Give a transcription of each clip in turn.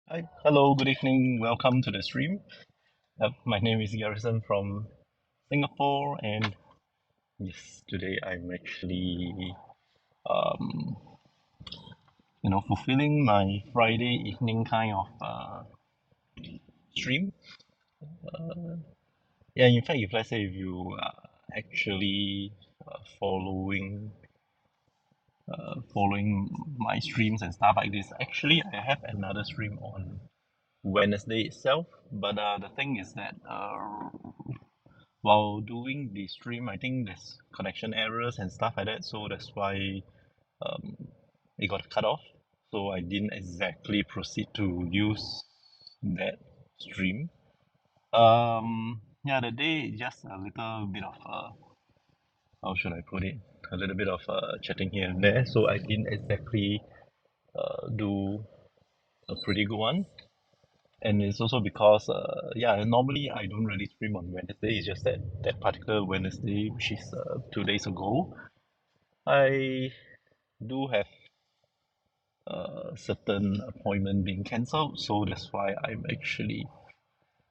Hi, hello, good evening. Welcome to the stream. My name is Garrison from Singapore, and yes, today I'm actually, um, fulfilling my Friday evening kind of stream. Uh, yeah, in fact, if let's say if you are actually following my streams and stuff like this, actually, I have another stream on Wednesday itself. But the thing is that while doing the stream, I think there's connection errors and stuff like that, so that's why um, it got cut off. So I didn't exactly proceed to use that stream. Yeah, the day is just a little bit of how should I put it? A little bit of chatting here and there. So I didn't exactly do a pretty good one. And it's also because yeah, normally I don't really stream on Wednesday. It's just that that particular Wednesday, which is 2 days ago, I do have a certain appointment being cancelled, so that's why I'm actually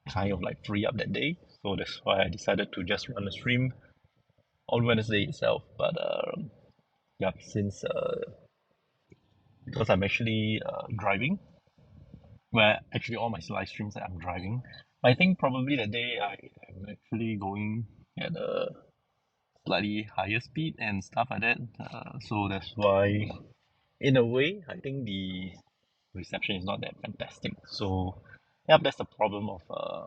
kind of like free up that day. So that's why I decided to just run a stream on Wednesday itself. But yeah, since because I'm actually driving, well, actually all my live streams I'm driving. I think probably that day I am actually going at a slightly higher speed and stuff like that. So that's why, in a way, I think the reception is not that fantastic. So, yeah, that's the problem of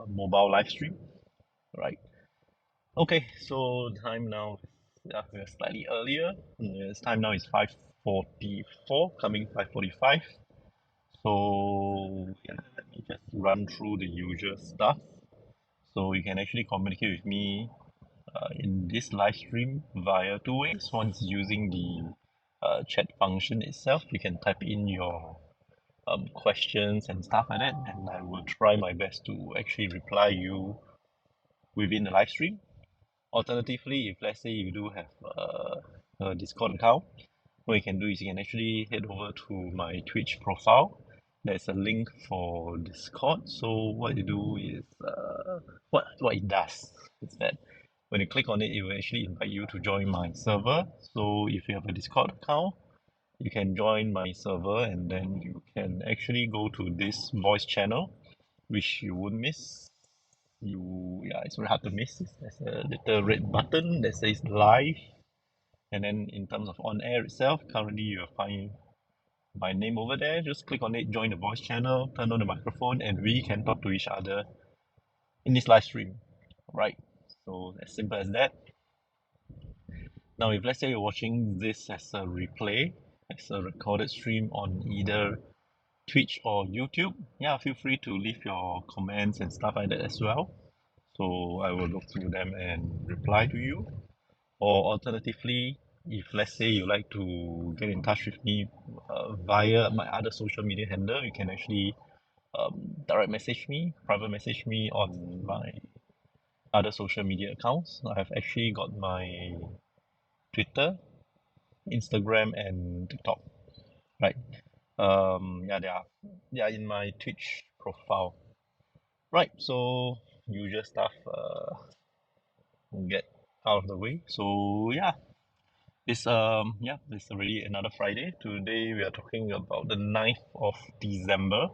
mobile live stream, right? Okay, so time now, yeah, we're slightly earlier. It's time now is 5:44, coming 5:45. So, yeah, let me just run through the usual stuff. So you can actually communicate with me in this live stream via two ways. One is using the chat function itself. You can type in your questions and stuff like that, and I will try my best to actually reply you within the live stream. Alternatively, if let's say you do have a Discord account, what you can do is you can actually head over to my Twitch profile. There's a link for Discord. So what you do is what it does is that when you click on it, it will actually invite you to join my server. So if you have a Discord account, you can join my server and then you can actually go to this voice channel, which you won't miss. Yeah, it's very hard to miss. There's a little red button that says live, and then in terms of on air itself, currently you'll find my name over there. Just click on it, join the voice channel, turn on the microphone, and we can talk to each other in this live stream, right? So as simple as that. Now, if let's say you're watching this as a replay, as a recorded stream on either Twitch or YouTube, yeah, feel free to leave your comments and stuff like that as well. So I will look through them and reply to you. Or alternatively, if let's say you like to get in touch with me via my other social media handle, you can actually direct message me, private message me on my other social media accounts. I have actually got my Twitter, Instagram, and TikTok. Right. Yeah, they are in my Twitch profile. Right. So usual stuff get out of the way. So yeah, it's already another Friday. Today we are talking about the 9th of December.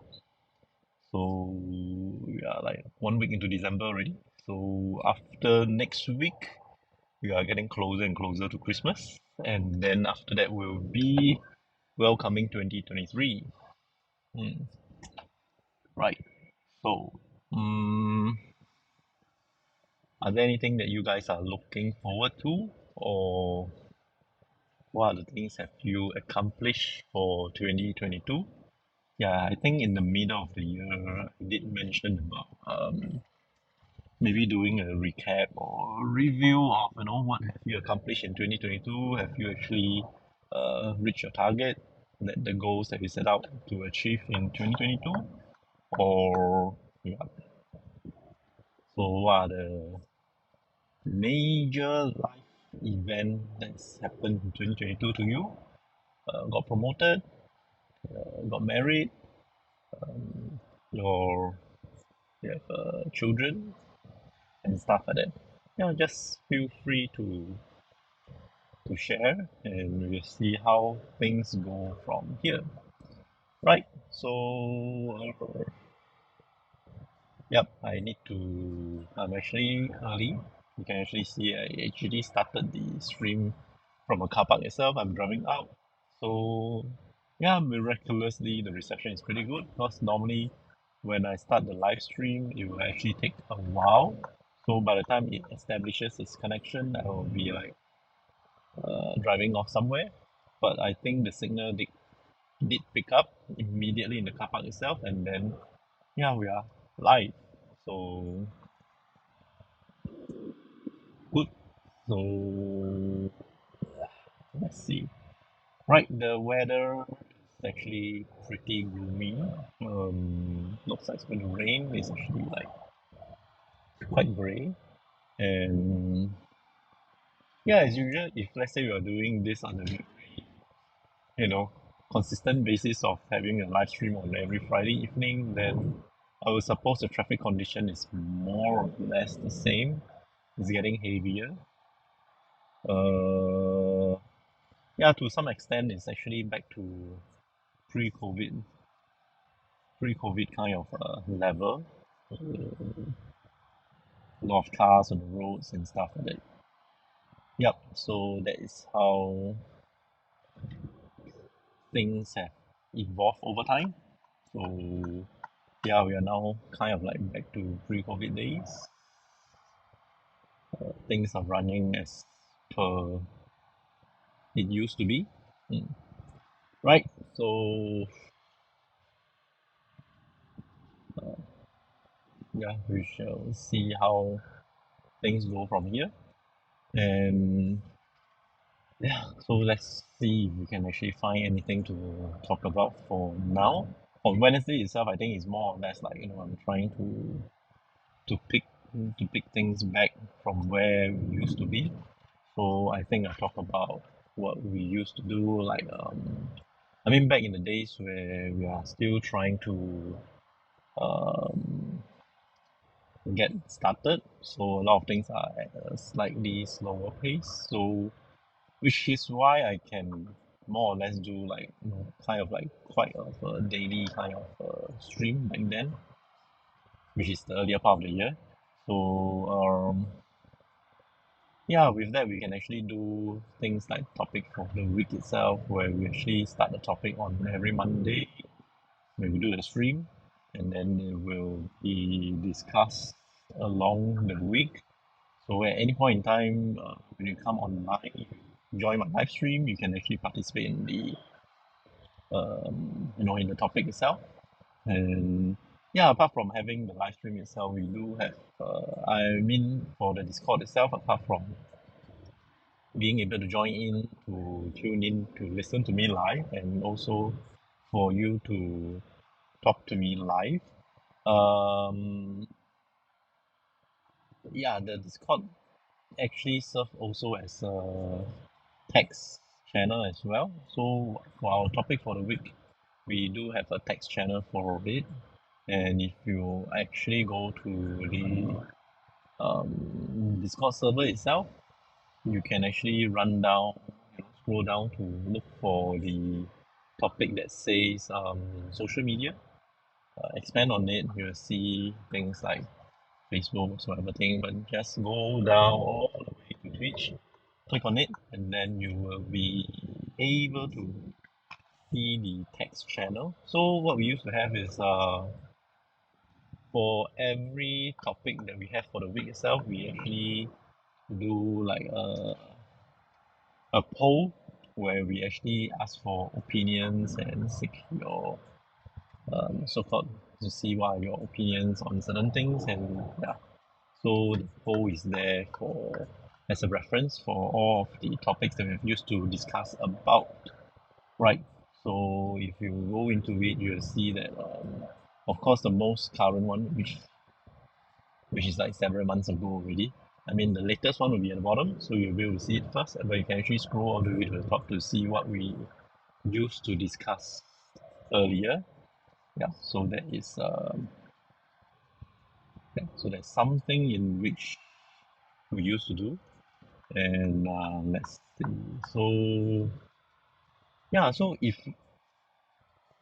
So we are like 1 week into December already. So after next week, we are getting closer and closer to Christmas. And then after that will be welcoming 2023. Hmm. Right. So, um, are there anything that you guys are looking forward to, or what other things have you accomplished for 2022? Yeah, I think in the middle of the year, I did mention about maybe doing a recap or review of what have you accomplished in 2022. Have you actually reached your target, that the goals that you set out to achieve in 2022? Or yeah, so what are the major life event that's happened in 2022 to you? Got promoted, got married, your you have children and stuff like that. Yeah, just feel free to share, and we'll see how things go from here. Right. So, yep, I need to. I'm actually early. You can actually see I actually started the stream from a car park itself. I'm driving out. So, yeah, miraculously, the reception is pretty good because normally when I start the live stream, it will actually take a while. So, by the time it establishes its connection, I will be like driving off somewhere. But I think the signal did pick up immediately in the car park itself, and then yeah, we are live. So good. So let's see. Right, the weather is actually pretty gloomy. Looks like it's going to rain. It's actually like quite grey. And yeah, as usual, if let's say we are doing this on a you know consistent basis of having a live stream on every Friday evening, then I would suppose the traffic condition is more or less the same. It's getting heavier. Uh, yeah, to some extent, it's actually back to pre-COVID, pre-COVID kind of level. A lot of cars on the roads and stuff like that. Yep. So that is how things have evolved over time. So yeah, we are now kind of like back to pre-COVID days. Things are running as per it used to be. Mm. Right. So yeah, we shall see how things go from here. And yeah, so let's see if we can actually find anything to talk about for now. On Wednesday itself, I think it's more or less like I'm trying to pick things back from where we used to be. So I think I talk about what we used to do, like I mean back in the days where we are still trying to um, get started. So a lot of things are at a slightly slower pace. So which is why I can more or less do like kind of like quite of a daily kind of stream back then, which is the earlier part of the year. So yeah, with that we can actually do things like topic of the week itself, where we actually start the topic on every Monday when we do the stream, and then it will be discussed along the week. So at any point in time, when you come online, you join my live stream, you can actually participate in the in the topic itself. And yeah, apart from having the live stream itself, we do have I mean for the Discord itself, apart from being able to join in, to tune in, to listen to me live, and also for you to talk to me live. Um, yeah, the Discord actually serve also as a text channel as well. So for our topic for the week, we do have a text channel for it. And if you actually go to the Discord server itself, you can actually run down, scroll down to look for the topic that says social media. Expand on it, you'll see things like Facebook, so everything, but just go down all the way to Twitch, click on it, and then you will be able to see the text channel. So what we used to have is for every topic that we have for the week itself, we actually do like a poll where we actually ask for opinions and seek your so-called to see what are your opinions on certain things. And yeah, so the poll is there for as a reference for all of the topics that we've used to discuss about. Right. So if you go into it, you'll see that of course the most current one, which is like several months ago already. I mean the latest one will be at the bottom, so you'll be able to see it first, but you can actually scroll all the way to the top to see what we used to discuss earlier. Yeah, so that is yeah, so that's something in which we used to do. And let's see. So yeah, so if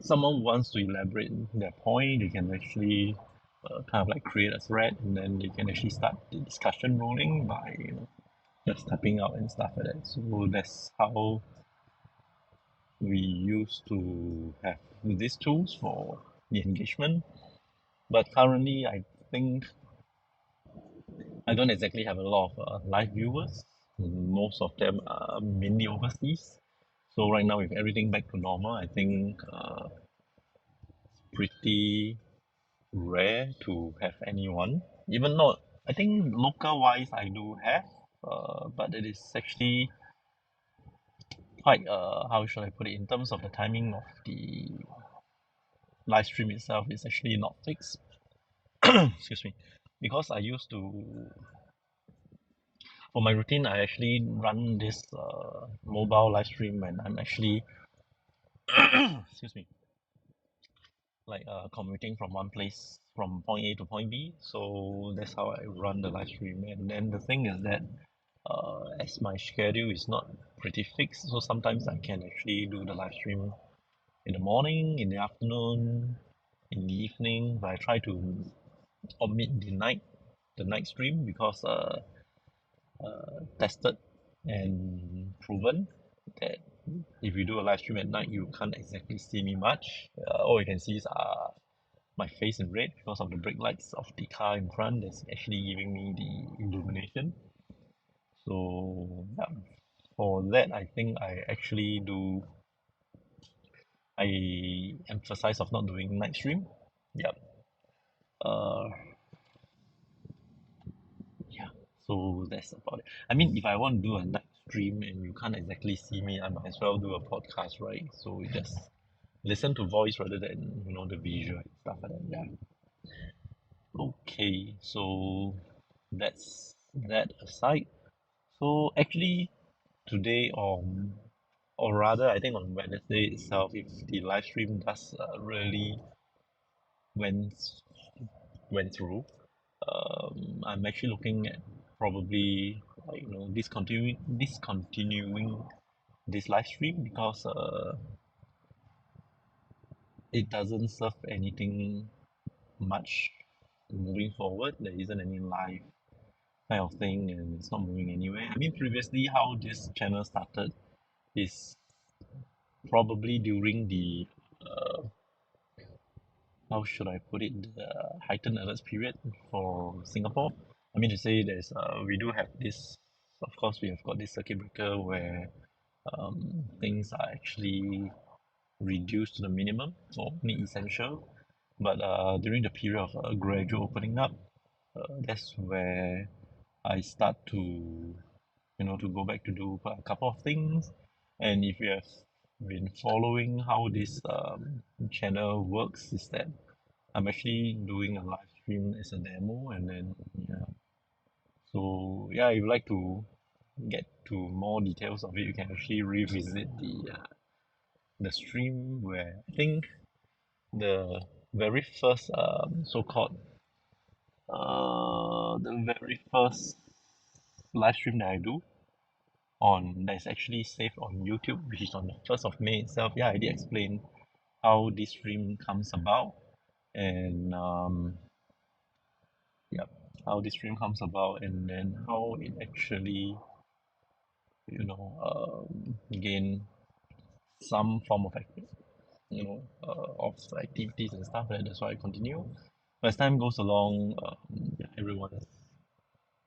someone wants to elaborate their point, they can actually kind of like create a thread, and then they can actually start the discussion rolling by just typing out and stuff like that. So that's how we used to have these tools for the engagement. But currently, I think I don't exactly have a lot of live viewers. Most of them are mainly overseas. So right now, with everything back to normal, I think pretty rare to have anyone. Even not, I think local wise, I do have, but it is actually quite how should I put it, in terms of the timing of the live stream itself is actually not fixed. Excuse me, because I used to, for my routine, I actually run this mobile live stream when I'm actually excuse me, like commuting from one place, from point A to point B. So that's how I run the live stream. And then the thing is that as my schedule is not pretty fixed, so sometimes I can actually do the live stream in the morning, in the afternoon, in the evening, but I try to omit the night stream, because tested and proven that if you do a live stream at night, you can't exactly see me much. All you can see is my face in red because of the brake lights of the car in front that's actually giving me the illumination. So yeah, for that, I think I emphasize of not doing night stream. Yep. Uh, yeah. So that's about it. I mean, if I want to do a night stream and you can't exactly see me, I might as well do a podcast, right? So we just listen to voice rather than the visual and stuff like that. Yeah. Okay. So that's that aside. So actually today, or rather I think on Wednesday itself, if the live stream does really went went through, I'm actually looking at probably like discontinuing this live stream, because it doesn't serve anything much moving forward. There isn't any live kind of thing, and it's not moving anywhere. I mean, previously how this channel started is probably during the how should I put it, the heightened alerts period for Singapore. I mean to say there's we do have this, of course we have got this circuit breaker where things are actually reduced to the minimum or only essential. But during the period of gradual opening up, that's where I start to to go back to do a couple of things. And if you have been following how this channel works, is that I'm actually doing a live stream as a demo, and then yeah. So yeah, if you'd like to get to more details of it, you can actually revisit the stream, where I think the very first so-called the very first live stream that I do on that's actually saved on YouTube, which is on the 1st of May itself. Yeah, I did explain how this stream comes about, and yep, how this stream comes about, and then how it actually gain some form of of activities and stuff like that. That's why I continue. As time goes along, yeah, everyone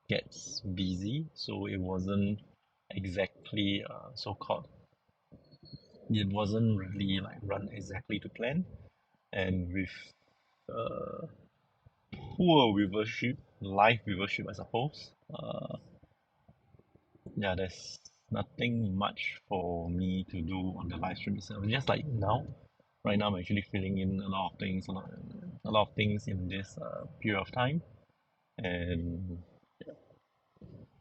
gets busy, so it wasn't exactly so-called, it wasn't really like run exactly to plan. And with uh, poor viewership, live viewership, I suppose, yeah, there's nothing much for me to do on the live stream itself. Just like now, right now I'm actually filling in a lot of things in this period of time. And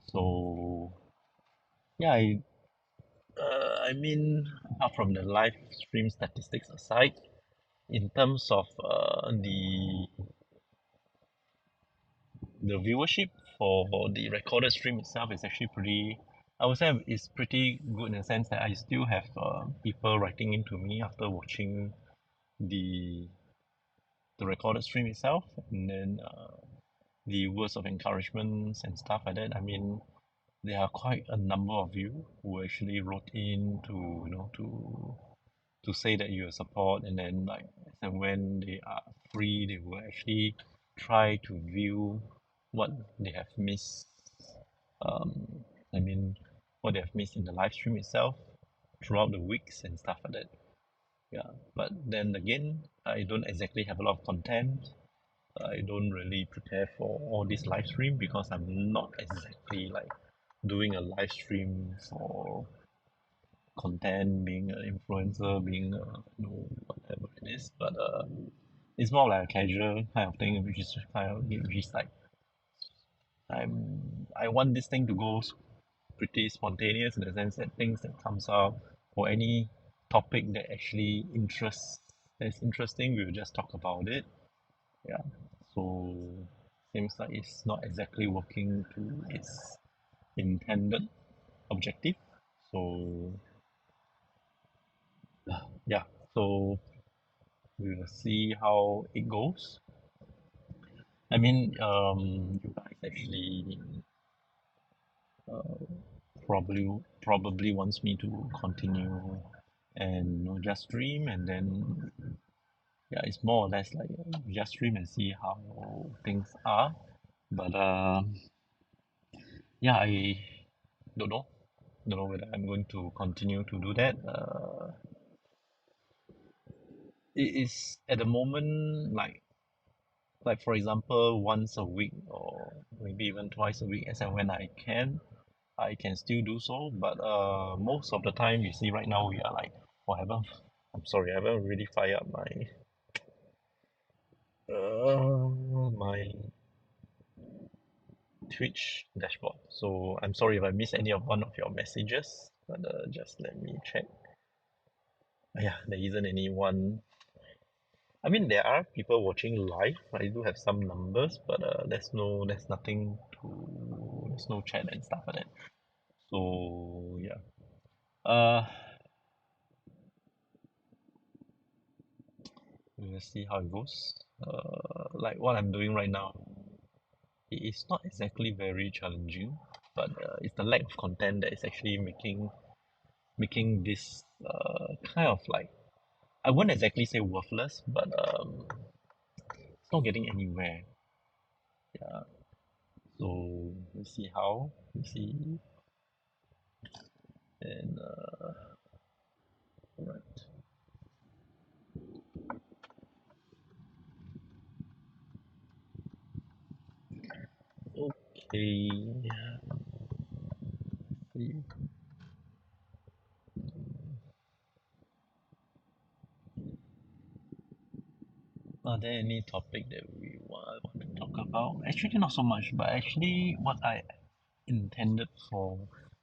so yeah, I mean, apart from the live stream statistics aside, in terms of the viewership for the recorded stream itself is actually pretty, I would say it's pretty good in the sense that I still have people writing into me after watching the the recorded stream itself, and then the words of encouragements and stuff like that. I mean, there are quite a number of you who actually wrote in to, to say that you support, and then like as and when they are free, they will actually try to view what they have missed. Um, I mean, what they have missed in the live stream itself throughout the weeks and stuff like that. Yeah, but then again, I don't exactly have a lot of content. I don't really prepare for all this live stream because I'm not exactly like doing a live stream for content, being an influencer, being a, whatever it is. But it's more like a casual kind of thing, which is kind of which is like I want this thing to go pretty spontaneous in the sense that things that comes out or any topic that actually interests that's interesting, we'll just talk about it. Yeah. So seems like it's not exactly working to its intended objective. So yeah, so we will see how it goes. I mean, you guys actually uh, probably wants me to continue and just stream, and then yeah, it's more or less like just stream and see how things are. But yeah, I don't know. Don't know whether I'm going to continue to do that. It is at the moment like for example once a week or maybe even twice a week as and when I can still do so. But most of the time you see right now we are like, oh, I haven't I'm sorry, I haven't really fired up my Twitch dashboard. So I'm sorry if I miss any of one of your messages, but just let me check. Yeah, there isn't anyone. I mean, there are people watching live. I do have some numbers, but there's nothing to, there's no chat and stuff like that. So yeah, uh, we'll see how it goes. Like what I'm doing right now, it is not exactly very challenging, but it's the lack of content that is actually making this kind of like, I wouldn't exactly say worthless, but it's not getting anywhere. Yeah. So we'll see how. We'll see. And right. Okay. See. Are there any topic that we want to talk about? Actually, not so much, but actually, what I intended for,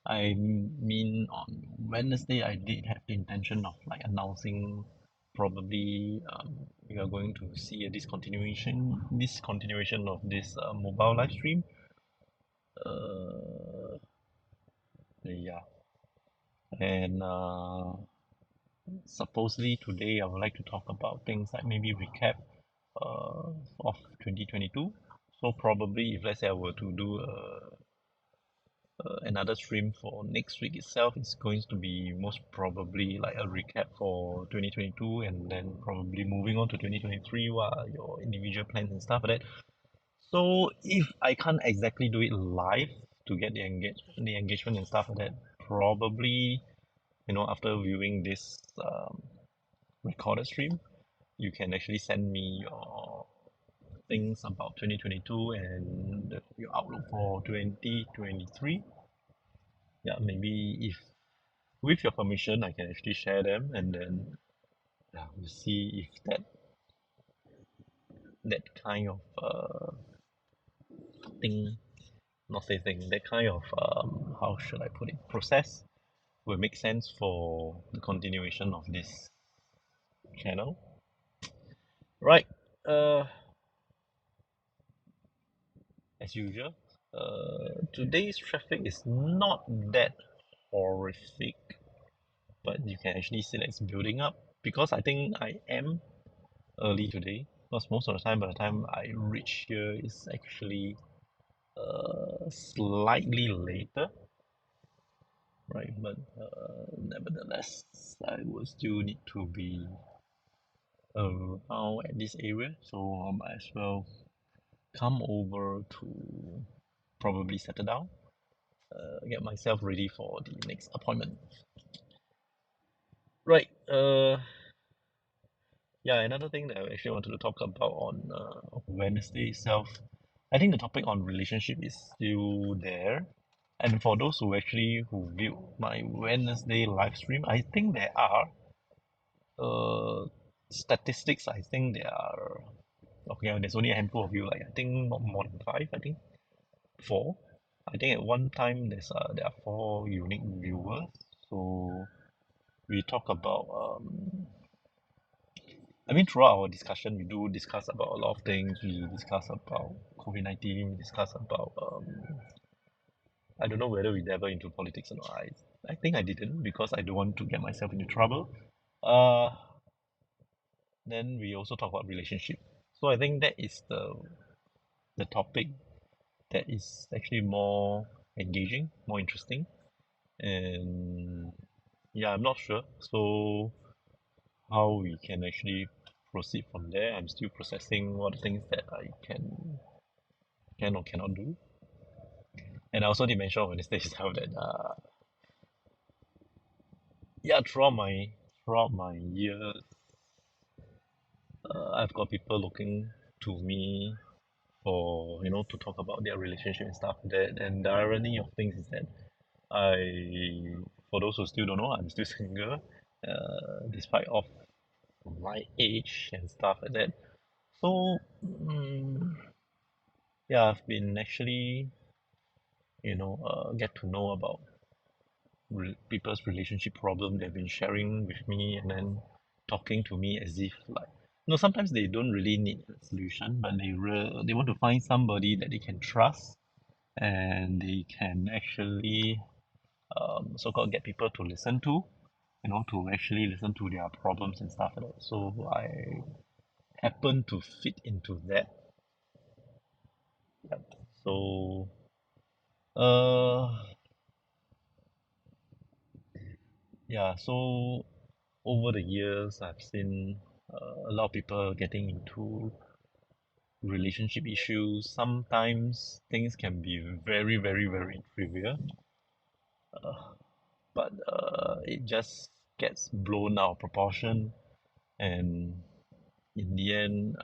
I mean, on Wednesday, I did have the intention of like announcing probably we are going to see a discontinuation of this mobile live stream. Uh, yeah, and supposedly today I would like to talk about things like maybe recap of 2022. So probably if let's say I were to do another stream for next week itself, it's going to be most probably like a recap for 2022, and then probably moving on to 2023, what are your individual plans and stuff like that. So if I can't exactly do it live to get the engagement and stuff like that, probably after viewing this recorded stream, you can actually send me your things about 2022 and your outlook for 2023. Yeah, maybe if with your permission, I can actually share them, and then yeah, we'll see if that kind of thing, not say thing, that kind of how should I put it, process will make sense for the continuation of this channel. Right. Uh, as usual, today's traffic is not that horrific, but you can actually see that it's building up because I think I am early today. Because most of the time, by the time I reach here, it's actually slightly later, right? But nevertheless, I will still need to be around at this area, so I might as well come over to probably settle down, get myself ready for the next appointment. Right. Yeah, another thing that I actually wanted to talk about on Wednesday itself, I think the topic on relationship is still there. And for those who viewed my Wednesday live stream, I think there are uh statistics. I think there are okay. There's only a handful of you. Like I think not more than five. I think four. I think at one time there are four unique viewers. So we talk about I mean throughout our discussion we do discuss about a lot of things. We discuss about COVID-19, we discuss about I don't know whether we dabble into politics or not. I think I didn't because I don't want to get myself into trouble. Uh then we also talk about relationship. So I think that is the topic that is actually more engaging, more interesting. And yeah, I'm not sure. So how we can actually proceed from there. I'm still processing what things that I can or cannot do. And I also did mention on Wednesday itself that yeah, throughout my years, I've got people looking to me for to talk about their relationship and stuff like that. And the irony of things is that for those who still don't know, I'm still single, despite of my age and stuff like that. So yeah, I've been actually get to know about people's relationship problem they've been sharing with me and then talking to me as if like sometimes they don't really need a solution, but they want to find somebody that they can trust and they can actually so-called get people to listen to, to actually listen to their problems and stuff like that. So I happen to fit into that. Yep. So uh yeah, so over the years I've seen a lot of people getting into relationship issues. Sometimes things can be very, very, very trivial, but it just gets blown out of proportion, and in the end,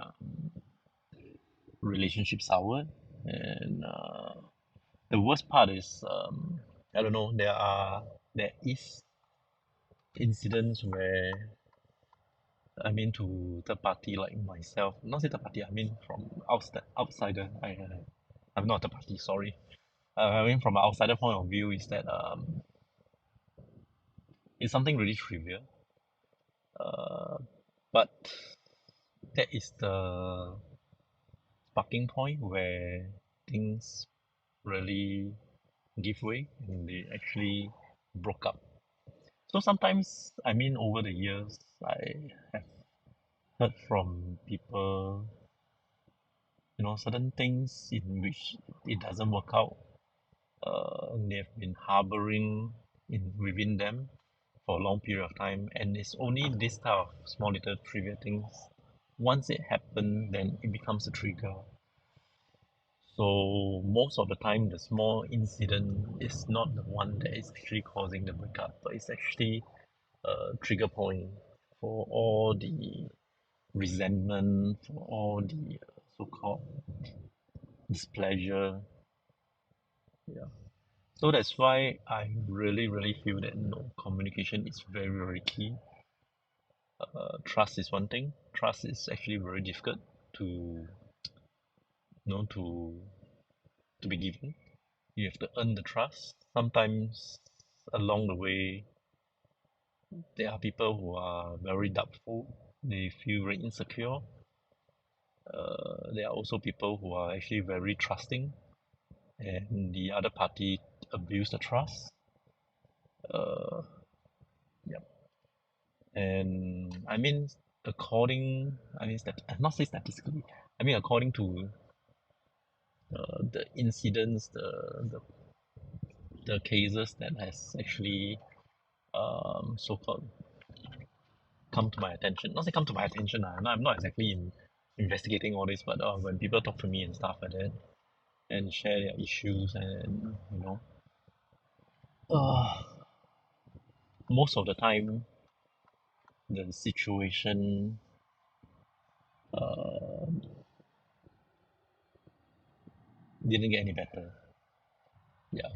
relationships sour. And the worst part is, I don't know, there is incidents where I mean to third party like myself, not say third party, I mean from outsider. I'm not a third party, sorry. I mean from an outsider point of view is that it's something really trivial. Uh, but that is the sparking point where things really give way and they actually broke up. So sometimes, I mean, over the years, I have heard from people, certain things in which it doesn't work out. They've been harboring within them for a long period of time, and it's only this type of small little trivial things. Once it happens, then it becomes a trigger. So most of the time, the small incident is not the one that is actually causing the breakup, but it's actually a trigger point for all the resentment, for all the so-called displeasure. Yeah. So that's why I really, really feel that communication is very, very key. Trust is one thing. Trust is actually very difficult to you know to be given. You have to earn the trust. Sometimes along the way, there are people who are very doubtful. They feel very insecure. There are also people who are actually very trusting, and the other party abuse the trust. Uh, yeah. And I mean, not say statistically, I mean, according to the incidents, the cases that has actually so-called come to my attention. Not say come to my attention, I'm not exactly investigating all this, but when people talk to me and stuff like that, and share their issues, and uh, most of the time, the situation uh, didn't get any better. Yeah,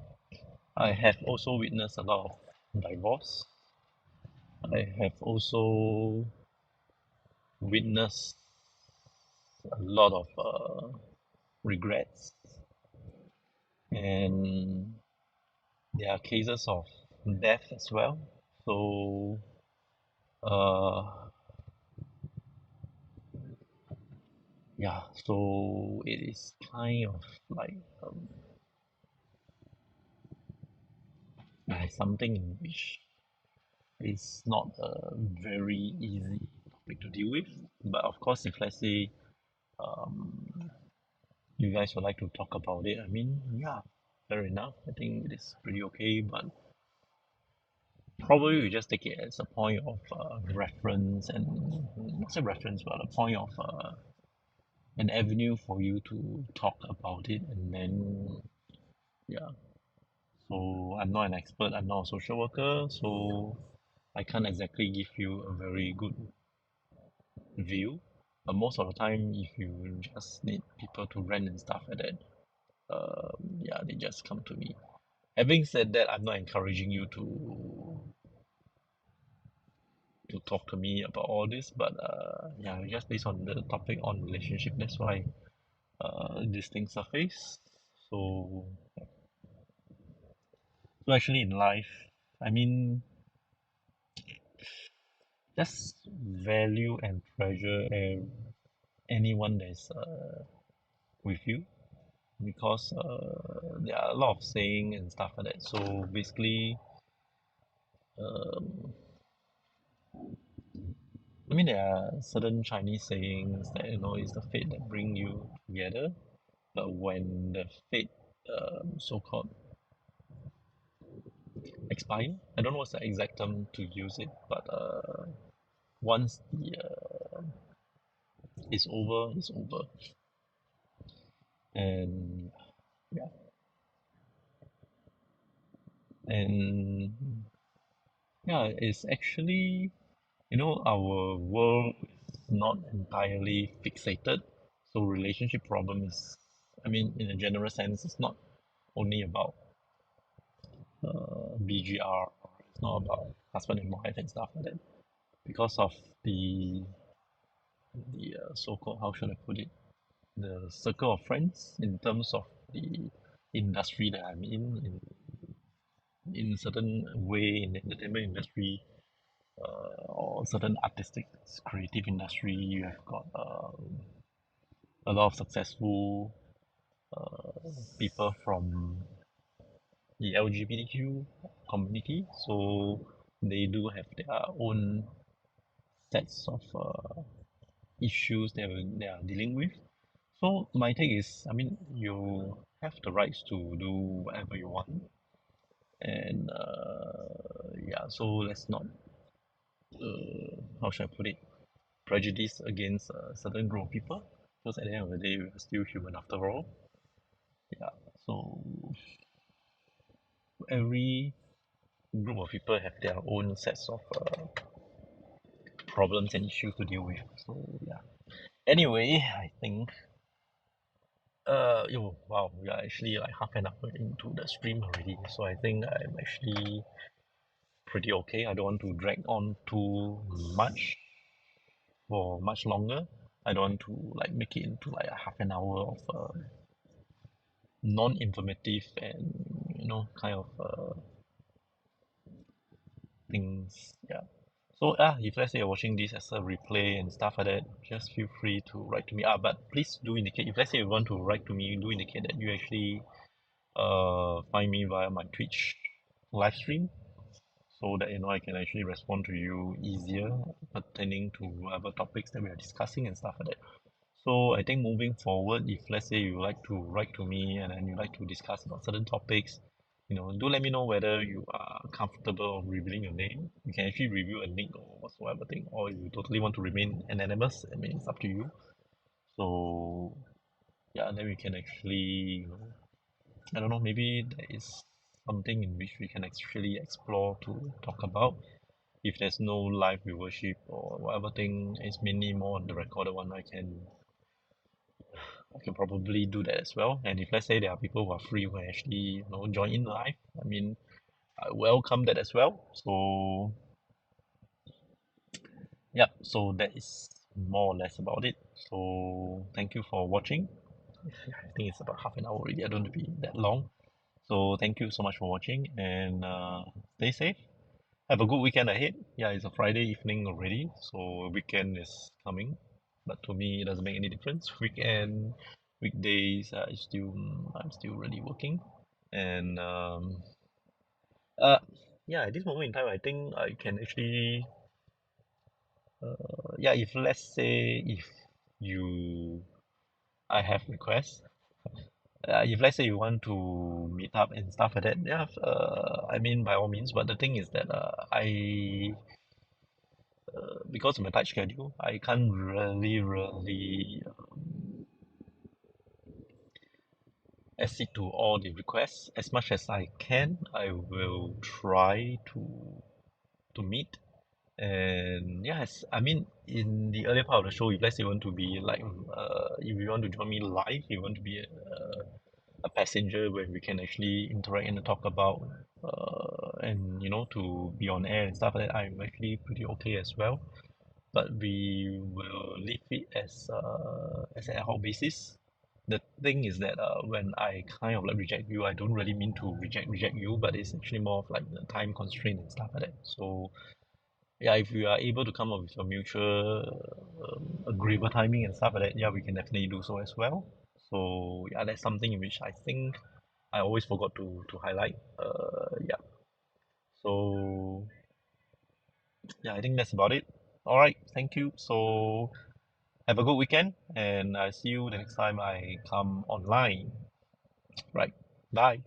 I have also witnessed a lot of divorce. I have also witnessed a lot of regrets, and there are cases of death as well. So, uh, yeah, so it is kind of like something in which is not a very easy topic to deal with. But of course, if let's say um, you guys would like to talk about it, I mean, yeah, fair enough. I think it is pretty okay, but probably we just take it as a point of reference, and not say reference, but a point of an avenue for you to talk about it, and then yeah. So I'm not an expert, I'm not a social worker, so I can't exactly give you a very good view. But most of the time, if you just need people to rent and stuff like that, yeah, they just come to me. Having said that, I'm not encouraging you to talk to me about all this, but yeah, just based on the topic on relationship, that's why these things surface. So, so actually in life, I mean, just value and treasure anyone that's with you, because there are a lot of saying and stuff like that. So basically, um, I mean, there are certain Chinese sayings that it's the fate that bring you together. But when the fate, so-called expire, I don't know what's the exact term to use it, but once the it's over, and yeah, and yeah, it's actually our world is not entirely fixated. So relationship problem is, I mean, in a general sense, it's not only about BGR. It's not about husband and wife and stuff like that. Because of the so-called, how should I put it, the circle of friends in terms of the industry that I'm in certain way in the entertainment industry, or certain artistic creative industry, you have got a lot of successful people from the LGBTQ community, so they do have their own sets of issues they are dealing with. So my take is, I mean, you have the rights to do whatever you want, and yeah, so let's not how should I put it, prejudice against a certain group of people, because at the end of the day, we're still human after all. Yeah, so every group of people have their own sets of problems and issues to deal with. So yeah. Anyway, I think yo, wow, we are actually like half an hour into the stream already. So I think I'm actually pretty okay. I don't want to drag on too much for much longer. I don't want to like make it into like a half an hour of non-informative and kind of things. Yeah. So if let's say you're watching this as a replay and stuff like that, just feel free to write to me. But please do indicate, if let's say you want to write to me, do indicate that you actually find me via my Twitch live stream, so that I can actually respond to you easier pertaining to whatever topics that we are discussing and stuff like that. So I think moving forward, if let's say you like to write to me and then you like to discuss about certain topics, do let me know whether you are comfortable of revealing your name. You can actually reveal a nick or whatsoever thing, or you totally want to remain anonymous. I mean, it's up to you. So yeah, then we can actually, I don't know, maybe there is something in which we can actually explore to talk about. If there's no live viewership or whatever thing, it's mainly more on the recorded one, I can probably do that as well. And if let's say there are people who are free who can actually join in live, I mean, I welcome that as well. So yep, so that is more or less about it. So thank you for watching. I think it's about half an hour already. I don't want to be that long. So thank you so much for watching and stay safe. Have a good weekend ahead. Yeah, it's a Friday evening already, so weekend is coming. But to me, it doesn't make any difference. Weekend, weekdays, I'm still really working. And uh, yeah, at this moment in time, I think I can actually, yeah, if let's say if you, I have requests. If let's say you want to meet up and stuff like that, yeah, I mean by all means. But the thing is that because of my tight schedule, I can't really accede to all the requests. As much as I can, I will try to meet. And yes, I mean, in the earlier part of the show, if let's say you want to be like, if you want to join me live, you want to be a passenger where we can actually interact and talk about, and to be on air and stuff like that, I'm actually pretty okay as well. But we will leave it as an ad hoc basis. The thing is that when I kind of like reject you, I don't really mean to reject you, but it's actually more of like the time constraint and stuff like that. So yeah, if we are able to come up with a mutual agreeable timing and stuff like that, yeah, we can definitely do so as well. So yeah, that's something in which I think I always forgot to highlight. Yeah. So yeah, I think that's about it. All right, thank you. So have a good weekend, and I see you the next time I come online. Right. Bye.